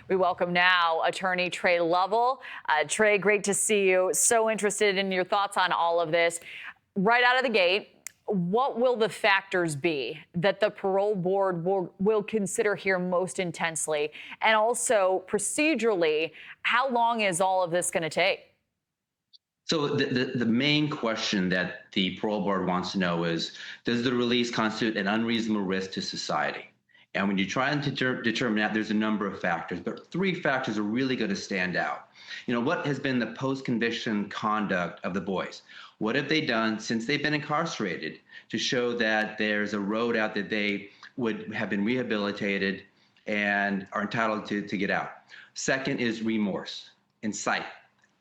We welcome now attorney Tre Lovell. Tre, great to see you. So interested in your thoughts on all of this. Right out of the gate, what will the factors be that the parole board will consider here most intensely? And also procedurally, how long is all of this going to take? So the main question that the parole board wants to know is, does the release constitute an unreasonable risk to society? And when you try and determine that, there's a number of factors, but three factors are really going to stand out. What has been the post-conviction conduct of the boys? What have they done since they've been incarcerated to show that there's a road out that they would have been rehabilitated and are entitled to get out? Second is remorse, insight,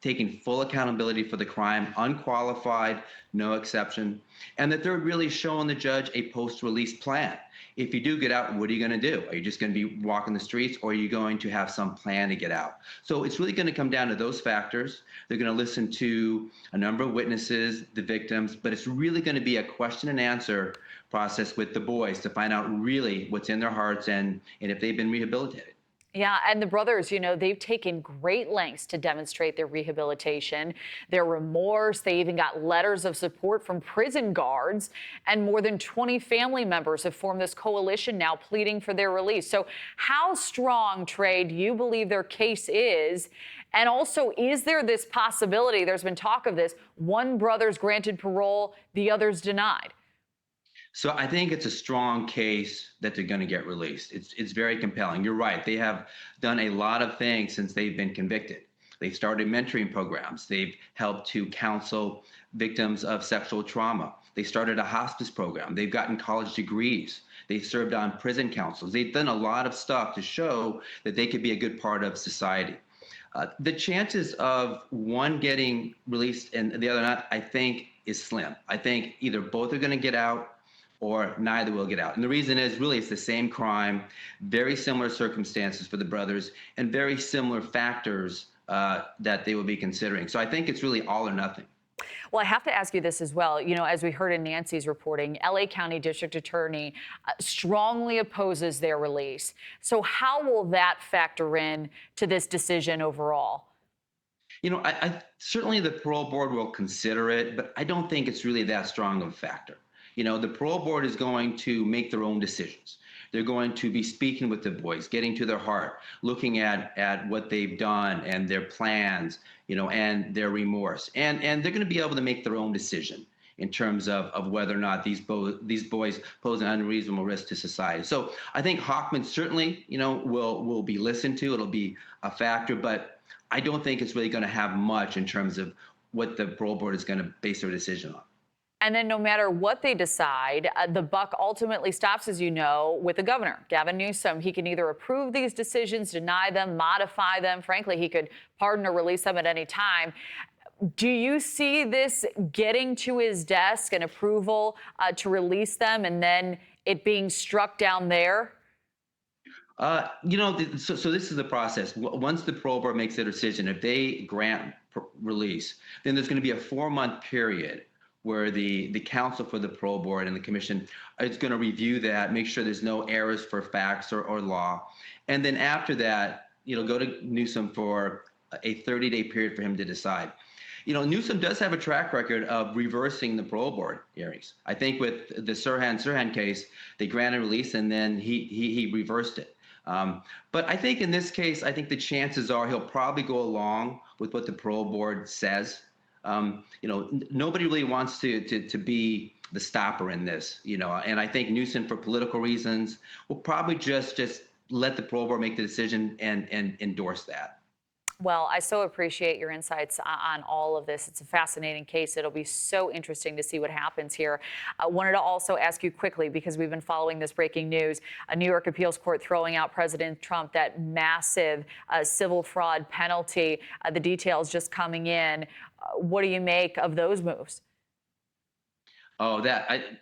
taking full accountability for the crime, unqualified, no exception. And the third, really showing the judge a post-release plan. If you do get out, what are you going to do? Are you just going to be walking the streets, or are you going to have some plan to get out? So it's really going to come down to those factors. They're going to listen to a number of witnesses, the victims, but it's really going to be a question and answer process with the boys to find out really what's in their hearts and if they've been rehabilitated. Yeah, and the brothers, they've taken great lengths to demonstrate their rehabilitation, their remorse. They even got letters of support from prison guards, and more than 20 family members have formed this coalition now pleading for their release. So how strong, Tre, do you believe their case is? And also, is there this possibility, there's been talk of this, one brother's granted parole, the other's denied? So I think it's a strong case that they're going to get released. It's very compelling. You're right. They have done a lot of things since they've been convicted. They've started mentoring programs. They've helped to counsel victims of sexual trauma. They started a hospice program. They've gotten college degrees. They've served on prison councils. They've done a lot of stuff to show that they could be a good part of society. The chances of one getting released and the other not, I think, is slim. I think either both are going to get out or neither will get out. And the reason is really it's the same crime, very similar circumstances for the brothers, and very similar factors that they will be considering. So I think it's really all or nothing. Well, I have to ask you this as well. As we heard in Nancy's reporting, LA County District Attorney strongly opposes their release. So how will that factor in to this decision overall? I certainly the parole board will consider it, but I don't think it's really that strong of a factor. The parole board is going to make their own decisions. They're going to be speaking with the boys, getting to their heart, looking at what they've done and their plans, and their remorse. And they're going to be able to make their own decision in terms of whether or not these boys pose an unreasonable risk to society. So I think Hochman certainly, will be listened to. It'll be a factor, but I don't think it's really going to have much in terms of what the parole board is going to base their decision on. And then no matter what they decide, the buck ultimately stops, as you know, with the governor, Gavin Newsom. He can either approve these decisions, deny them, modify them. Frankly, he could pardon or release them at any time. Do you see this getting to his desk, an approval to release them, and then it being struck down there? So this is the process. Once the parole board makes their decision, if they grant release, then there's going to be a 4-month period where the counsel for the parole board and the commission is going to review that, make sure there's no errors for facts or law. And then after that, go to Newsom for a 30-day period for him to decide. Newsom does have a track record of reversing the parole board hearings. I think with the Sirhan case, they granted release and then he reversed it. But I think in this case, I think the chances are he'll probably go along with what the parole board says. Nobody really wants to be the stopper in this, and I think Newsom, for political reasons, will probably just let the parole board make the decision and endorse that. Well, I so appreciate your insights on all of this. It's a fascinating case. It'll be so interesting to see what happens here. I wanted to also ask you quickly, because we've been following this breaking news, a New York appeals court throwing out President Trump that massive civil fraud penalty. The details just coming in. What do you make of those moves? Oh,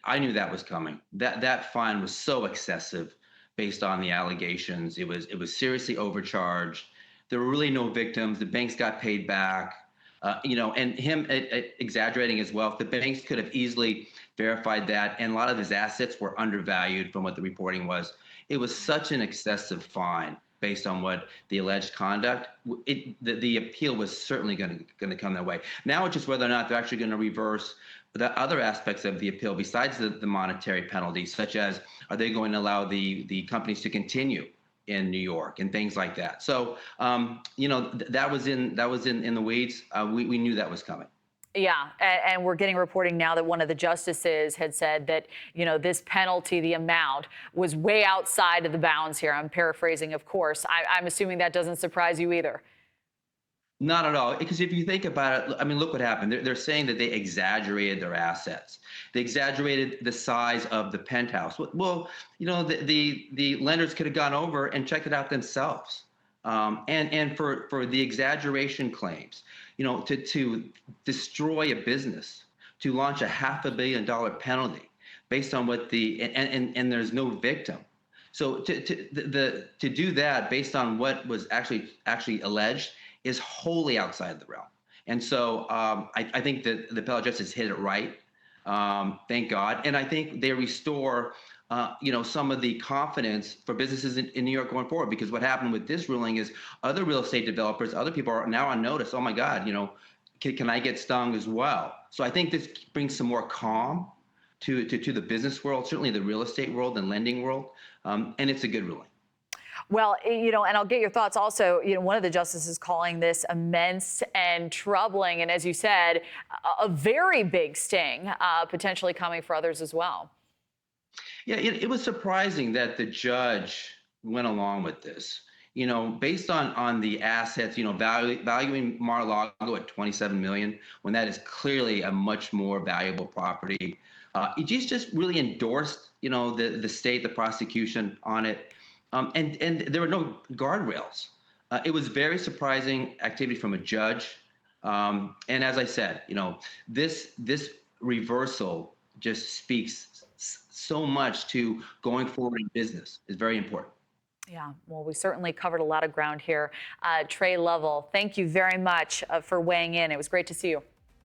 I knew that was coming. That fine was so excessive based on the allegations. It was seriously overcharged. There were really no victims. The banks got paid back. And him exaggerating his wealth. The banks could have easily verified that, and a lot of his assets were undervalued from what the reporting was. It was such an excessive fine. based on what the alleged conduct. The appeal was certainly going to come that way. Now it's just whether or not they're actually going to reverse the other aspects of the appeal besides the monetary penalties, such as are they going to allow the companies to continue in New York and things like that. So that was in the weeds. We knew that was coming. Yeah, and we're getting reporting now that one of the justices had said that, this penalty, the amount, was way outside of the bounds here. I'm paraphrasing, of course. I'm assuming that doesn't surprise you either. Not at all, because if you think about it, I mean, look what happened. They're saying that they exaggerated their assets. They exaggerated the size of the penthouse. Well, the lenders could have gone over and checked it out themselves. And for the exaggeration claims, to destroy a business, to launch a $500 million penalty based on what and there's no victim. So to do that based on what was actually alleged is wholly outside the realm. And so I think that the appellate justice hit it right. Thank God. And I think they restore some of the confidence for businesses in New York going forward, because what happened with this ruling is other real estate developers, other people are now on notice. Oh my God, can I get stung as well? So I think this brings some more calm to the business world, certainly the real estate world and lending world. And it's a good ruling. Well, and I'll get your thoughts also. One of the justices calling this immense and troubling, and as you said, a very big sting potentially coming for others as well. Yeah, it was surprising that the judge went along with this. Based on the assets, valuing Mar-a-Lago at $27 million, when that is clearly a much more valuable property. It just really endorsed, the state, the prosecution on it. And there were no guardrails. It was very surprising activity from a judge. And as I said, this reversal just speaks so much to going forward in business. Is very important. Yeah, well, we certainly covered a lot of ground here. Tre Lovell, thank you very much for weighing in. It was great to see you.